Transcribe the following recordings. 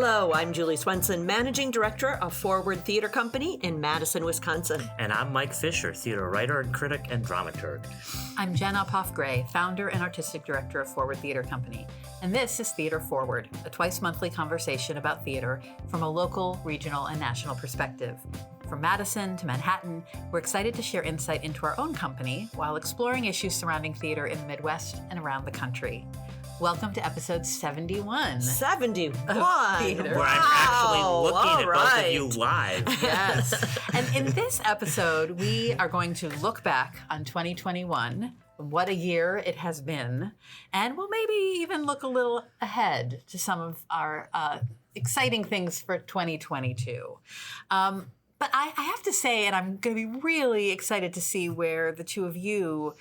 Hello, I'm Julie Swenson, Managing Director of Forward Theater Company in Madison, Wisconsin. And I'm Mike Fisher, theater writer and critic and dramaturg. I'm Jen Uphoff-Gray, founder and artistic director of Forward Theater Company. And this is Theater Forward, a twice-monthly conversation about theater from a local, regional, and national perspective. From Madison to Manhattan, we're excited to share insight into our own company while exploring issues surrounding theater in the Midwest and around the country. Welcome to episode 71. 71. Theater. Where I'm actually looking at both of you live. Yes. And in this episode, we are going to look back on 2021, what a year it has been, and we'll maybe even look a little ahead to some of our exciting things for 2022. But I have to say, and I'm going to be really excited to see where the two of you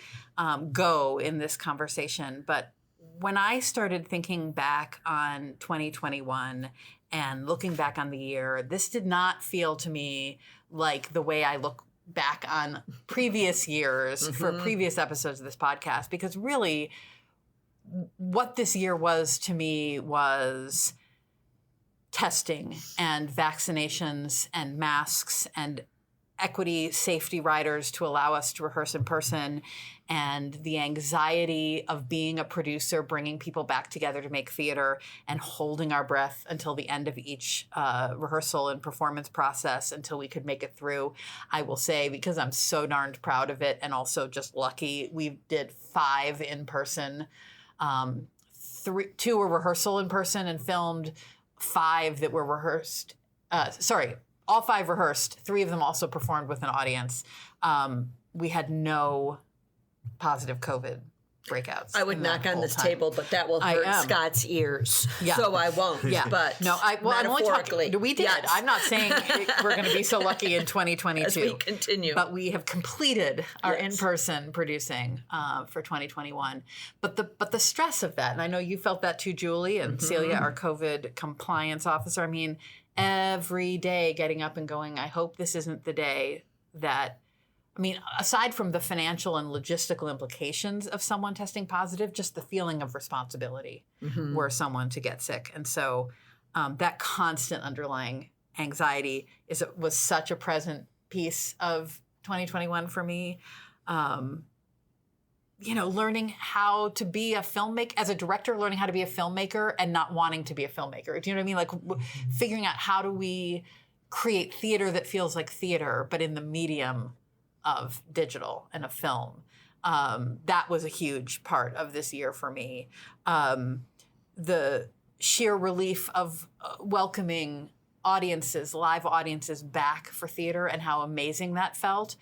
go in this conversation, but when I started thinking back on 2021 and looking back on the year, this did not feel to me like the way I look back on previous years for previous episodes of this podcast, because really what this year was to me was testing and vaccinations and masks and equity safety riders to allow us to rehearse in person, and the anxiety of being a producer, bringing people back together to make theater and holding our breath until the end of each rehearsal and performance process until we could make it through. I will say, because I'm so darned proud of it and also just lucky, we did 5 in person, 2 were rehearsal in person and filmed, 5 that were rehearsed. All 5 rehearsed. 3 of them also performed with an audience. We had no positive COVID breakouts. I would knock on this table, but that will hurt Scott's ears. Yeah. So I won't. Yeah. But no, I'm only talking. We did. Yes. I'm not saying we're going to be so lucky in 2022. As we continue. But we have completed our in-person producing for 2021. But the stress of that, and I know you felt that too, Julie, and Celia, our COVID compliance officer. I mean, every day getting up and going, I hope this isn't the day that, I mean, aside from the financial and logistical implications of someone testing positive, just the feeling of responsibility were someone to get sick. And so that constant underlying anxiety was such a present piece of 2021 for me. Learning how to be a filmmaker, as a director, learning how to be a filmmaker and not wanting to be a filmmaker. Do you know what I mean? Like figuring out how do we create theater that feels like theater, but in the medium of digital and of film. That was a huge part of this year for me. The sheer relief of welcoming audiences, live audiences back for theater and how amazing that felt,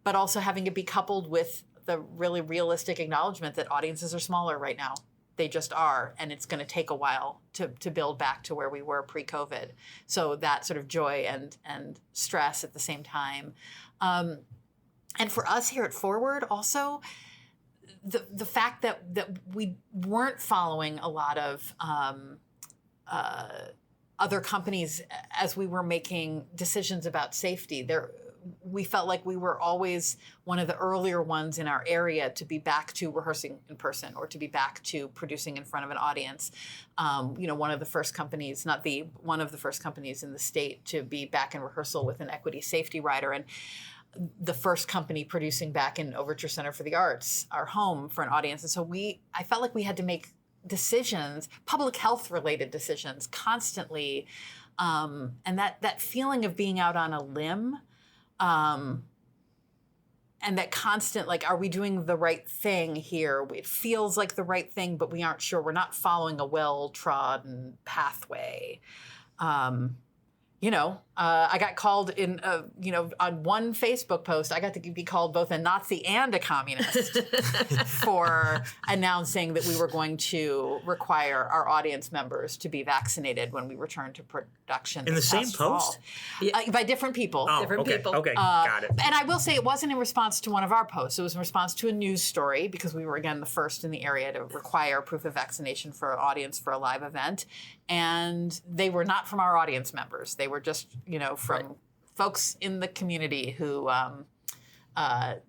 but also having it be coupled with the really realistic acknowledgement that audiences are smaller right now. They just are, and it's going to take a while to build back to where we were pre-COVID. So that sort of joy and stress at the same time. And for us here at Forward, also, the fact that we weren't following a lot of other companies as we were making decisions about safety. We felt like we were always one of the earlier ones in our area to be back to rehearsing in person or to be back to producing in front of an audience. One of the first companies, one of the first companies in the state to be back in rehearsal with an equity safety rider, and the first company producing back in Overture Center for the Arts, our home, for an audience. And so I felt like we had to make decisions, public health related decisions constantly. And that feeling of being out on a limb, and that constant, like, are we doing the right thing here? It feels like the right thing, but we aren't sure. We're not following a well-trodden pathway. I got called on one Facebook post, I got to be called both a Nazi and a communist for announcing that we were going to require our audience members to be vaccinated when we return to production. In the same post? By different people. Oh, different people. Okay, got it. And I will say it wasn't in response to one of our posts. It was in response to a news story, because we were, again, the first in the area to require proof of vaccination for an audience for a live event. And they were not from our audience members. They were just, from folks in the community who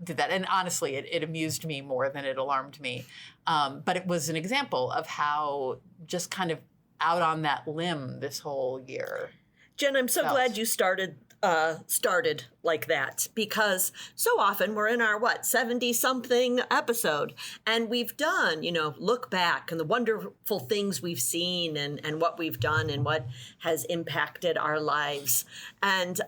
did that. And honestly, it amused me more than it alarmed me. But it was an example of how just kind of out on that limb this whole year. Jen, I'm so glad you started like that, because so often we're in our 70-something episode, and we've done, look back and the wonderful things we've seen and what we've done and what has impacted our lives. And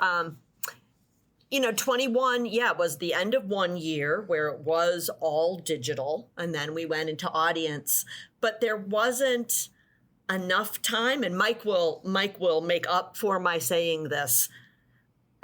21, was the end of one year where it was all digital, and then we went into audience, but there wasn't enough time, and Mike will make up for my saying this.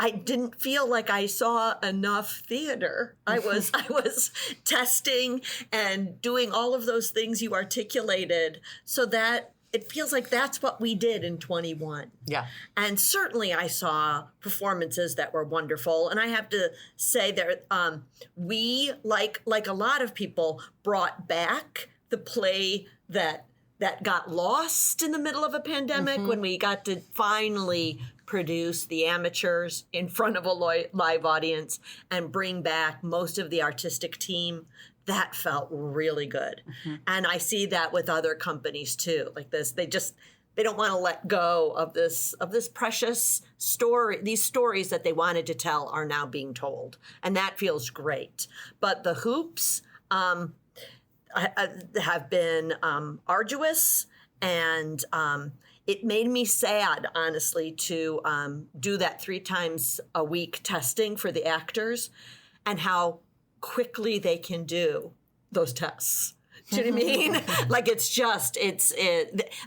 I didn't feel like I saw enough theater. I was testing and doing all of those things you articulated, so that it feels like that's what we did in 21. Yeah. And certainly I saw performances that were wonderful. And I have to say that we, like a lot of people, brought back the play that got lost in the middle of a pandemic, when we got to finally produce The Amateurs in front of a live audience and bring back most of the artistic team. That felt really good. And I see that with other companies too, like this. They don't want to let go of this precious story. These stories that they wanted to tell are now being told, and that feels great. But the hoops have been arduous, and it made me sad, honestly, to do that 3 times a week testing for the actors, and how quickly they can do those tests. Do you know what I mean? Like it's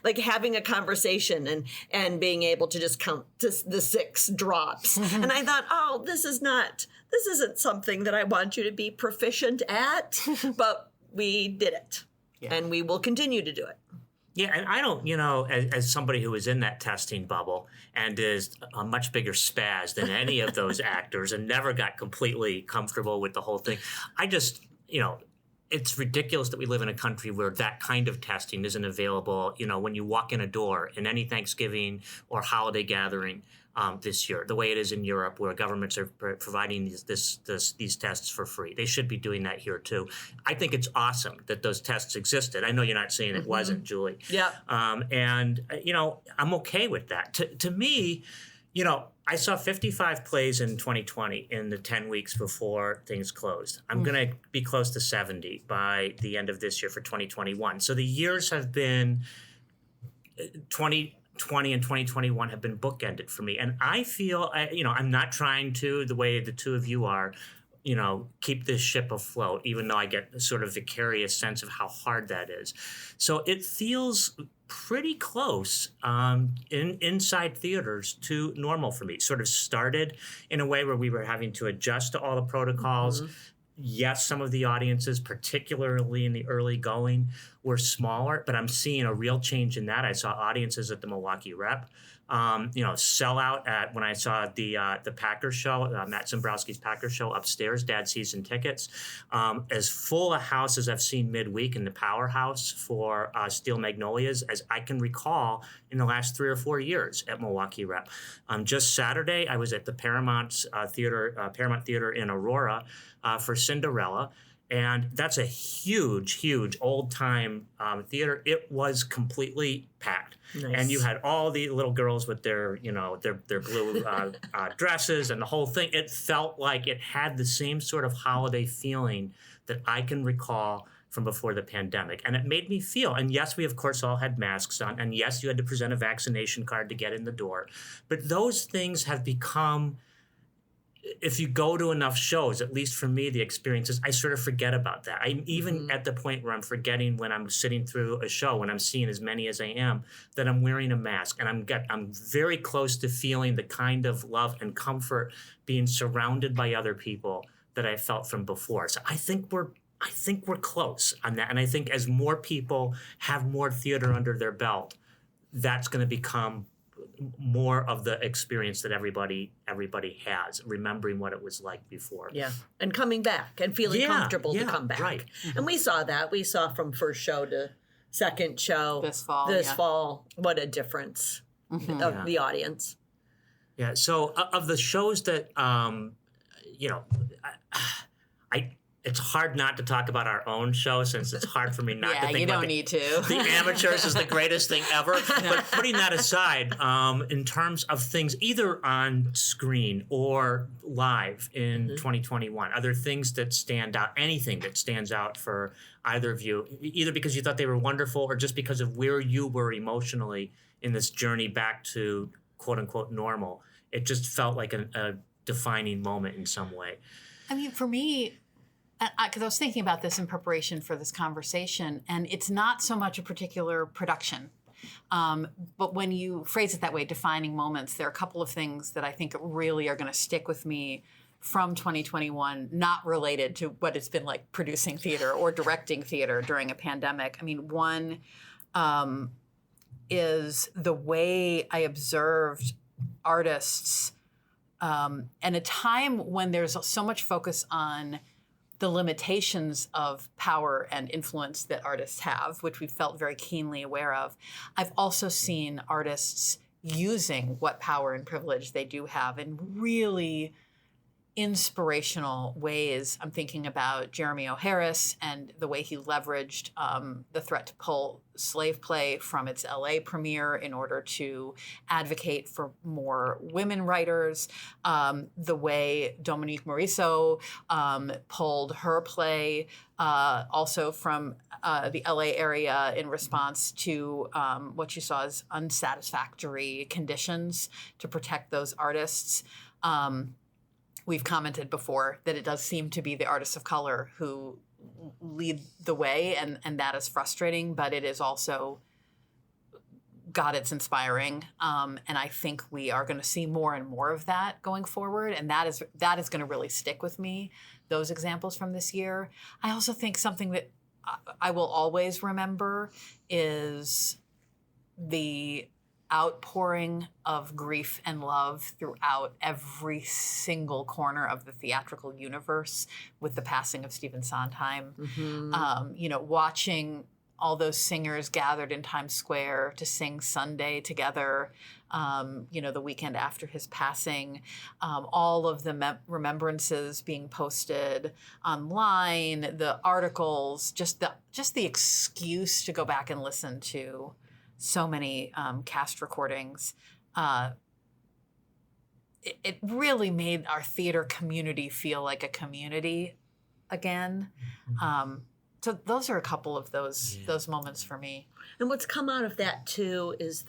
like having a conversation and being able to just count the 6 drops. And I thought, this isn't something that I want you to be proficient at, but we did it, and we will continue to do it. Yeah, and I don't, as somebody who was in that testing bubble and is a much bigger spaz than any of those actors and never got completely comfortable with the whole thing, I just, it's ridiculous that we live in a country where that kind of testing isn't available, when you walk in a door in any Thanksgiving or holiday gathering this year, the way it is in Europe, where governments are providing these tests for free. They should be doing that here too. I think it's awesome that those tests existed. I know you're not saying it wasn't, Julie. Yeah. And I'm okay with that. To me, I saw 55 plays in 2020 in the 10 weeks before things closed. I'm going to be close to 70 by the end of this year for 2021. So the years have been 2020 and 2021 have been bookended for me. And I feel, I'm not trying to, the way the two of you are, keep this ship afloat, even though I get a sort of vicarious sense of how hard that is. So it feels pretty close inside theaters to normal for me. It sort of started in a way where we were having to adjust to all the protocols. Yes, some of the audiences, particularly in the early going, were smaller, but I'm seeing a real change in that. I saw audiences at the Milwaukee Rep, sell out at when I saw the Packers show, Matt Zimbrowski's Packers show upstairs, Dad Season Tickets, as full a house as I've seen midweek in the Powerhouse for Steel Magnolias as I can recall in the last 3 or 4 years at Milwaukee Rep. Just Saturday, I was at the Paramount Theater in Aurora for Cinderella. And that's a huge, huge old-time theater. It was completely packed. Nice. And you had all the little girls with their blue dresses and the whole thing. It felt like it had the same sort of holiday feeling that I can recall from before the pandemic. And it made me feel, and yes, we of course all had masks on, and yes, you had to present a vaccination card to get in the door. But those things have become, if you go to enough shows, at least for me, the experiences, I sort of forget about that. I'm even at the point where I'm forgetting when I'm sitting through a show, when I'm seeing as many as I am, that I'm wearing a mask. And I'm very close to feeling the kind of love and comfort being surrounded by other people that I felt from before. So I think we're close on that. And I think as more people have more theater under their belt, that's going to become more of the experience that everybody has, remembering what it was like before. Yeah, and coming back and feeling comfortable to come back. Right. And we saw that. We saw from first show to second show this fall. What a difference of the audience. Yeah. So of the shows that it's hard not to talk about our own show since it's hard for me not to think you about don't need to. The Amateurs is the greatest thing ever. But putting that aside, in terms of things either on screen or live in 2021, are there things that stand out, anything that stands out for either of you, either because you thought they were wonderful or just because of where you were emotionally in this journey back to quote unquote normal? It just felt like a defining moment in some way. I mean, for me, because I was thinking about this in preparation for this conversation, and it's not so much a particular production. But when you phrase it that way, defining moments, there are a couple of things that I think really are going to stick with me from 2021, not related to what it's been like producing theater or directing theater during a pandemic. I mean, one is the way I observed artists and a time when there's so much focus on the limitations of power and influence that artists have, which we felt very keenly aware of. I've also seen artists using what power and privilege they do have in really inspirational ways. I'm thinking about Jeremy O. Harris and the way he leveraged the threat to pull Slave Play from its LA premiere in order to advocate for more women writers. The way Dominique Morisseau pulled her play also from the LA area in response to what you saw as unsatisfactory conditions to protect those artists. We've commented before that it does seem to be the artists of color who lead the way, and that is frustrating, but it is also, God, it's inspiring. And I think we are going to see more and more of that going forward, and that is going to really stick with me, those examples from this year. I also think something that I will always remember is the outpouring of grief and love throughout every single corner of the theatrical universe with the passing of Stephen Sondheim. Watching all those singers gathered in Times Square to sing Sunday together, the weekend after his passing, all of the remembrances being posted online, the articles, just the excuse to go back and listen to so many cast recordings. It really made our theater community feel like a community again. So those are a couple of those moments for me. And what's come out of that too is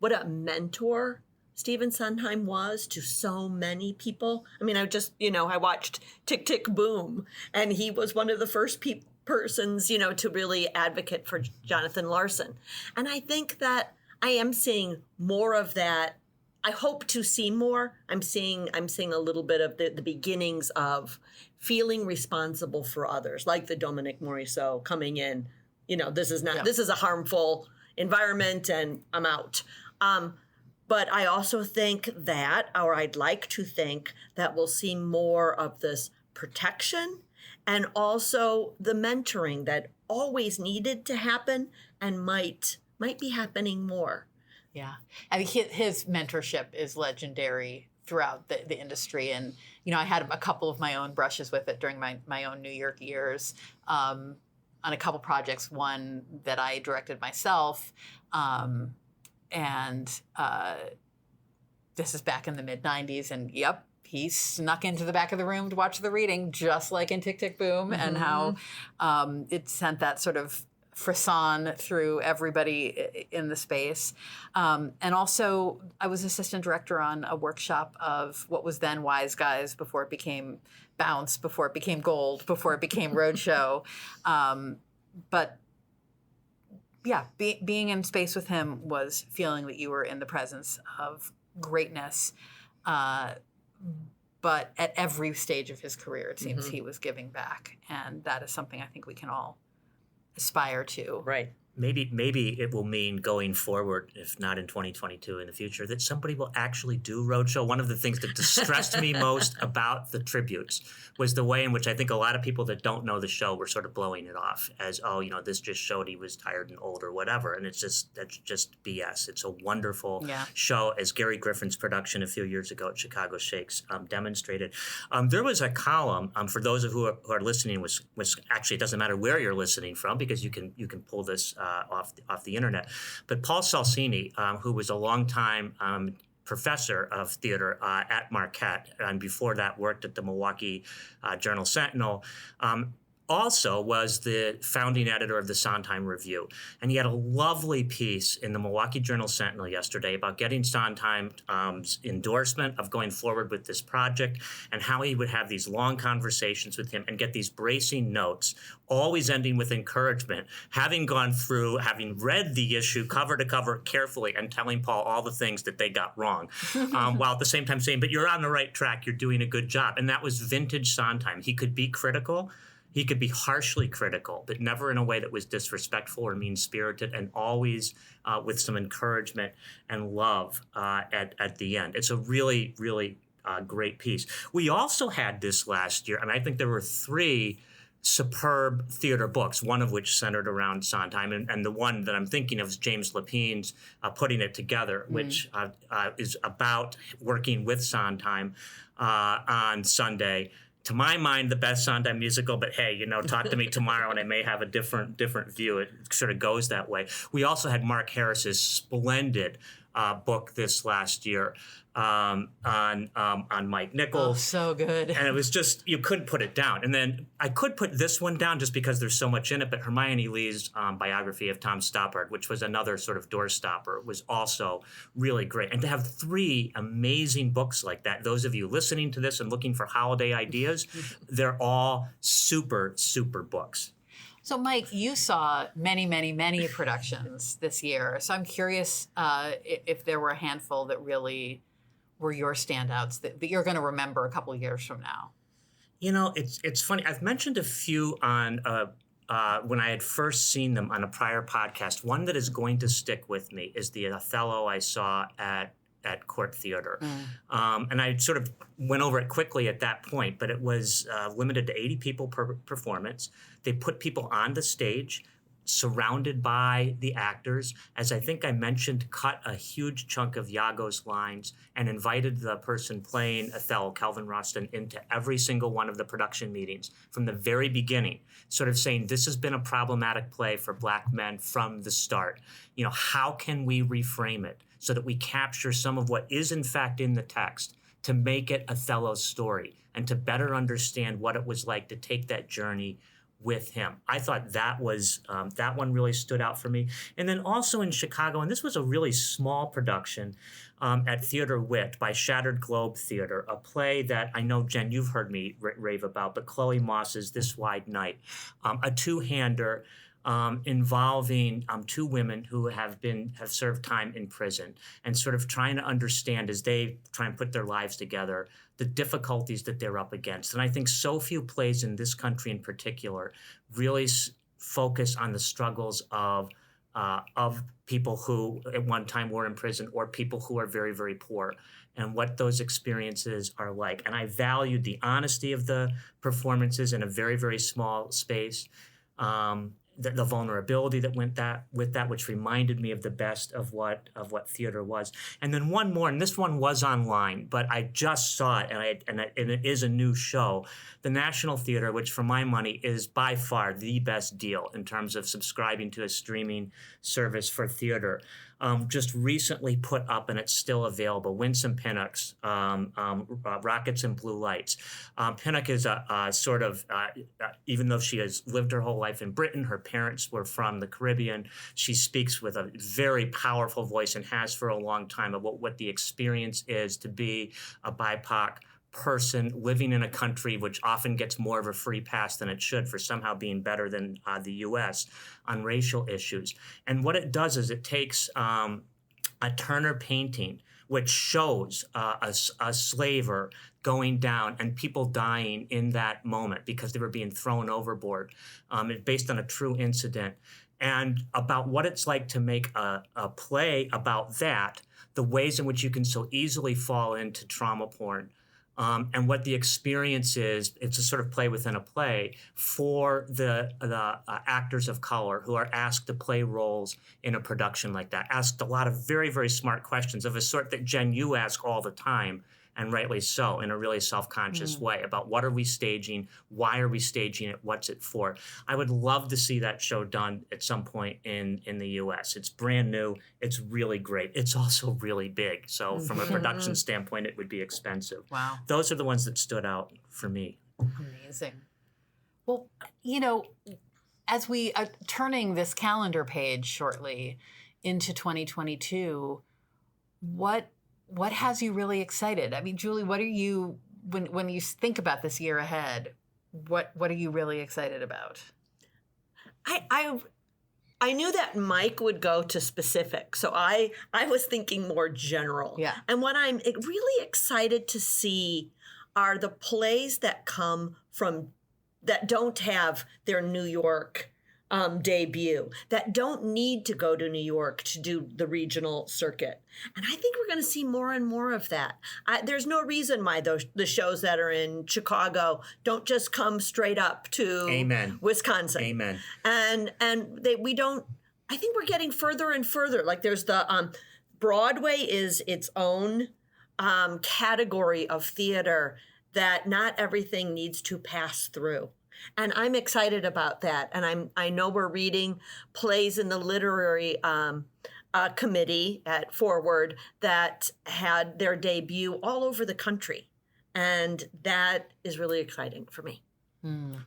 what a mentor Stephen Sondheim was to so many people. I mean, I watched Tick, Tick, Boom, and he was one of the first persons, to really advocate for Jonathan Larson. And I think that I am seeing more of that. I hope to see more. I'm seeing a little bit of the beginnings of feeling responsible for others, like the Dominique Morisseau coming in. This is a harmful environment and I'm out. But I also think that, or I'd like to think that we'll see more of this protection and also the mentoring that always needed to happen and might be happening more. Yeah. I mean, his mentorship is legendary throughout the industry. And, I had a couple of my own brushes with it during my own New York years on a couple projects, one that I directed myself. And this is back in the mid-'90s. And, yep, he snuck into the back of the room to watch the reading, just like in Tick, Tick, Boom, and how it sent that sort of frisson through everybody in the space. And also, I was assistant director on a workshop of what was then Wise Guys before it became Bounce, before it became Gold, before it became Roadshow. But yeah, being in space with him was feeling that you were in the presence of greatness. But at every stage of his career, it seems he was giving back. And that is something I think we can all aspire to. Right. maybe it will mean going forward, if not in 2022 in the future, that somebody will actually do roadshow. One of the things that distressed me most about the tributes was the way in which I think a lot of people that don't know the show were sort of blowing it off as, oh, this just showed he was tired and old or whatever. And that's just BS. It's a wonderful show, as Gary Griffin's production a few years ago at Chicago Shakes demonstrated. There was a column for those of who are listening. Was actually, it doesn't matter where you're listening from, because you can pull this off the internet. But Paul Salsini, who was a longtime professor of theater at Marquette, and before that worked at the Milwaukee Journal Sentinel, also was the founding editor of the Sondheim Review. And he had a lovely piece in the Milwaukee Journal Sentinel yesterday about getting Sondheim's endorsement of going forward with this project, and how he would have these long conversations with him and get these bracing notes, always ending with encouragement, having gone through, having read the issue cover to cover carefully, and telling Paul all the things that they got wrong, while at the same time saying, but you're on the right track, you're doing a good job. And that was vintage Sondheim. He could be critical. He could be harshly critical, but never in a way that was disrespectful or mean-spirited, and always with some encouragement and love at the end. It's a really, really great piece. We also had this last year, and I think there were 3 superb theater books, one of which centered around Sondheim, and the one that I'm thinking of is James Lapine's Putting It Together, which is about working with Sondheim on Sunday. To my mind, the best Sondheim musical, but hey, talk to me tomorrow and I may have a different view. It sort of goes that way. We also had Mark Harris's splendid book this last year on Mike Nichols. Oh, so good. And it was just, you couldn't put it down. And then I could put this one down just because there's so much in it, but Hermione Lee's biography of Tom Stoppard, which was another sort of doorstopper, was also really great. And to have 3 amazing books like that, those of you listening to this and looking for holiday ideas, they're all super, super books. So, Mike, you saw many, many, many productions this year. So I'm curious if there were a handful that really were your standouts that you're going to remember a couple of years from now. It's funny. I've mentioned a few on when I had first seen them on a prior podcast. One that is going to stick with me is the Othello I saw at Court Theater. And I sort of went over it quickly at that point, but it was limited to 80 people per performance. They put people on the stage, surrounded by the actors. As I think I mentioned, cut a huge chunk of Iago's lines and invited the person playing Othello, Calvin Roston, into every single one of the production meetings from the very beginning, sort of saying, this has been a problematic play for Black men from the start. How can we reframe it so that we capture some of what is in fact in the text to make it Othello's story and to better understand what it was like to take that journey with him. I thought that was that one really stood out for me. And then also in Chicago, and this was a really small production at Theater Wit by Shattered Globe Theater, a play that I know, Jen, you've heard me rave about, but Chloe Moss's This Wide Night, a two-hander involving 2 women who have served time in prison, and sort of trying to understand, as they try and put their lives together, the difficulties that they're up against. And I think so few plays in this country in particular really focus on the struggles of people who at one time were in prison, or people who are very, very poor, and what those experiences are like. And I valued the honesty of the performances in a very, very small space. The vulnerability that went with that, which reminded me of the best of what theater was. And then one more, and this one was online, but I just saw it, and it is a new show. The National Theater, which for my money is by far the best deal in terms of subscribing to a streaming service for theater, just recently put up, and it's still available, Winsome Pinnock's Rockets and Blue Lights. Pinnock is a sort of, even though she has lived her whole life in Britain, her parents were from the Caribbean, she speaks with a very powerful voice, and has for a long time, about what the experience is to be a BIPOC person living in a country which often gets more of a free pass than it should for somehow being better than the U.S. on racial issues. And what it does is it takes a Turner painting, which shows a slaver going down and people dying in that moment because they were being thrown overboard. It's based on a true incident, and about what it's like to make a play about that, the ways in which you can so easily fall into trauma porn. And what the experience is, it's a sort of play within a play for the actors of color who are asked to play roles in a production like that. Asked a lot of very, very smart questions of a sort that, Jen, you ask all the time, and rightly so, in a really self-conscious way, about what are we staging, why are we staging it, what's it for. I would love to see that show done at some point in the U.S. It's brand new. It's really great. It's also really big. So from a production standpoint, it would be expensive. Wow. Those are the ones that stood out for me. Amazing. Well, you know, as we are turning this calendar page shortly into 2022, what has you really excited? I mean, Julie, what are you, when you think about this year ahead, what are you really excited about? I knew that Mike would go to specific, so I was thinking more general. Yeah. And what I'm really excited to see are the plays that come from, that don't have their New York debut, that don't need to go to New York to do the regional circuit. And I think we're going to see more and more of that. There's no reason why the shows that are in Chicago don't just come straight up to Amen. Wisconsin. Amen. And we don't, I think we're getting further and further. Like there's the, Broadway is its own category of theater that not everything needs to pass through. And I'm excited about that. And I know we're reading plays in the literary committee at Forward that had their debut all over the country. And that is really exciting for me.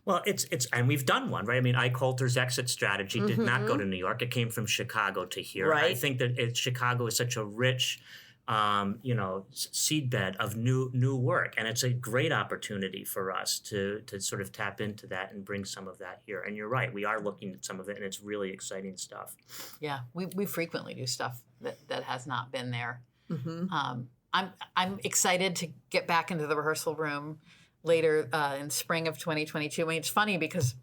Well, it's and we've done one, right? I mean, Ike Holter's exit strategy did not go to New York. It came from Chicago to here. Right. I think that Chicago is such a rich seedbed of new work, and it's a great opportunity for us to sort of tap into that and bring some of that here. And you're right, we are looking at some of it, and it's really exciting stuff. Yeah, we frequently do stuff that has not been there. I'm excited to get back into the rehearsal room later in spring of 2022. I mean, it's funny because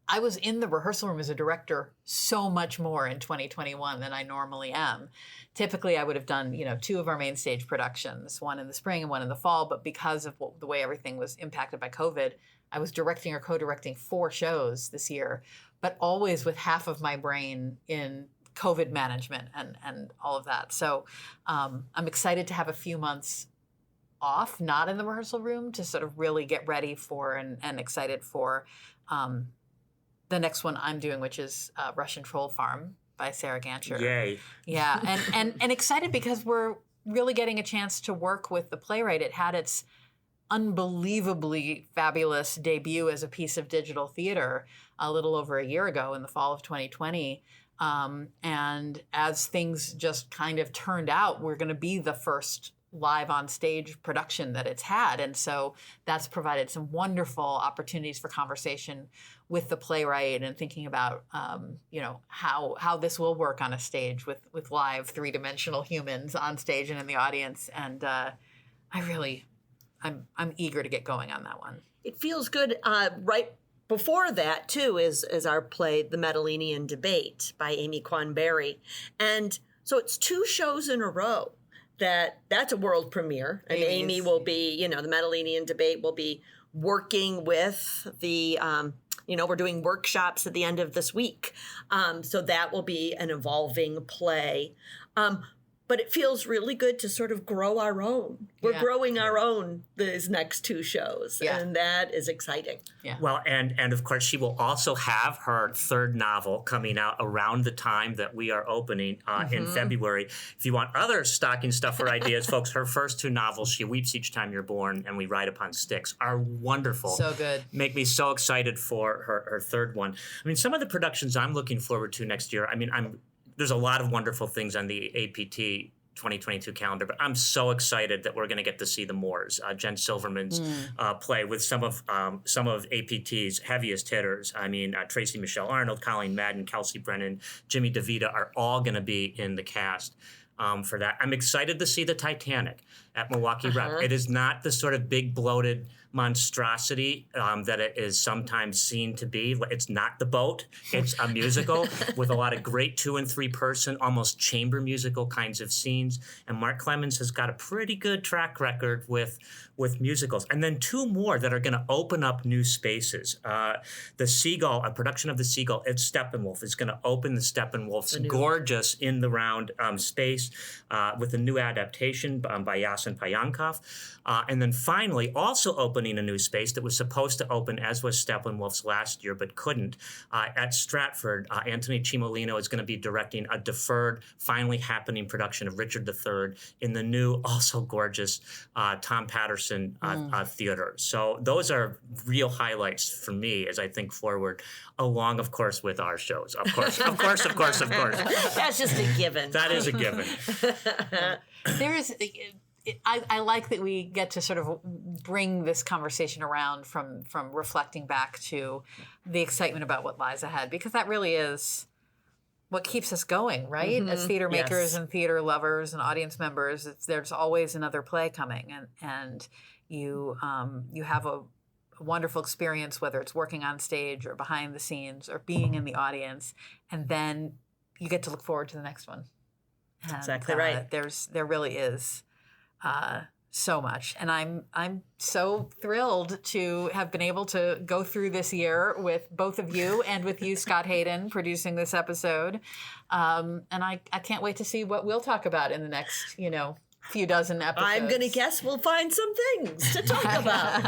I was in the rehearsal room as a director so much more in 2021 than I normally am. Typically, I would have done, 2 of our main stage productions, one in the spring and one in the fall. But because of the way everything was impacted by COVID, I was directing or co-directing 4 shows this year, but always with half of my brain in COVID management and all of that. So I'm excited to have a few months off, not in the rehearsal room, to sort of really get ready for and excited for the next one I'm doing, which is Russian Troll Farm by Sarah Gancher. Yay. Yeah, and excited because we're really getting a chance to work with the playwright. It had its unbelievably fabulous debut as a piece of digital theater a little over a year ago in the fall of 2020. And as things just kind of turned out, we're going to be the first live on stage production that it's had. And so that's provided some wonderful opportunities for conversation with the playwright and thinking about, how this will work on a stage with live 3-dimensional humans on stage and in the audience. And I'm eager to get going on that one. It feels good. Right before that, too, is our play, The Medellinian Debate by Amy Kwan Berry. And so it's 2 shows in a row. That's a world premiere. And Amy will be, the Medellinian Debate will be working with the, we're doing workshops at the end of this week. So that will be an evolving play. But it feels really good to sort of grow our own. We're growing our own these next 2 shows, and that is exciting. Yeah. Well, and of course, she will also have her 3rd novel coming out around the time that we are opening in February. If you want other stocking stuffer ideas, folks, her first 2 novels, She Weeps Each Time You're Born and We Ride Upon Sticks, are wonderful. So good. Make me so excited for her 3rd one. I mean, some of the productions I'm looking forward to next year, there's a lot of wonderful things on the APT 2022 calendar, but I'm so excited that we're going to get to see the Moors, Jen Silverman's play with some of APT's heaviest hitters. I mean, Tracy Michelle Arnold, Colleen Madden, Kelsey Brennan, Jimmy DeVita are all going to be in the cast. for that. I'm excited to see the Titanic at Milwaukee Rep. It is not the sort of big bloated monstrosity that it is sometimes seen to be. It's not the boat. It's a musical with a lot of great 2 and 3 person, almost chamber musical kinds of scenes. And Mark Clemens has got a pretty good track record with musicals. And then 2 more that are going to open up new spaces. The Seagull, a production of The Seagull, it's Steppenwolf, is going to open the Steppenwolf's gorgeous in the round space with a new adaptation by Yasin Payankov. And then finally, also opening a new space that was supposed to open, as was Steppenwolf's last year, but couldn't. At Stratford, Anthony Cimolino is going to be directing a deferred, finally happening production of Richard III in the new, also gorgeous Tom Patterson theater. So those are real highlights for me as I think forward, along, of course, with our shows. Of course. That's just a given. That is a given. I like that we get to sort of bring this conversation around from reflecting back to the excitement about what lies ahead, because that really is what keeps us going, right? As theater makers and theater lovers and audience members, there's always another play coming, and you have a wonderful experience, whether it's working on stage or behind the scenes or being in the audience, and then you get to look forward to the next one. And, exactly right. There really is so much, and I'm so thrilled to have been able to go through this year with both of you and with you, Scott Hayden, producing this episode. And I can't wait to see what we'll talk about in the next, few dozen episodes. I'm going to guess we'll find some things to talk about.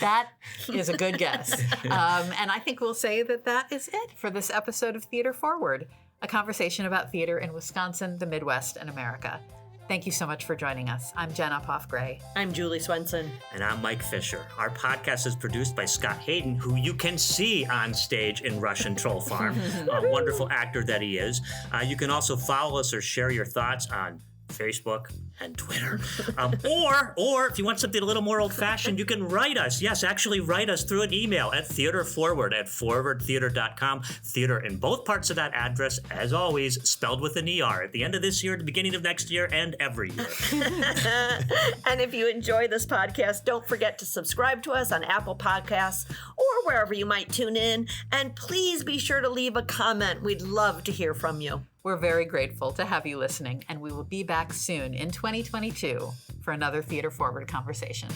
That is a good guess. And I think we'll say that is it for this episode of Theater Forward, a conversation about theater in Wisconsin, the Midwest, and America. Thank you so much for joining us. I'm Jen Uphoff-Gray. I'm Julie Swenson. And I'm Mike Fisher. Our podcast is produced by Scott Hayden, who you can see on stage in Russian Troll Farm, a wonderful actor that he is. You can also follow us or share your thoughts on Facebook and Twitter. Or if you want something a little more old-fashioned, you can write us. Yes, actually write us through an email at theaterforward@forwardtheater.com. Theater in both parts of that address, as always, spelled with an ER at the end of this year, the beginning of next year, and every year. And if you enjoy this podcast, don't forget to subscribe to us on Apple Podcasts or wherever you might tune in. And please be sure to leave a comment. We'd love to hear from you. We're very grateful to have you listening, and we will be back soon in 2022 for another Theater Forward conversation.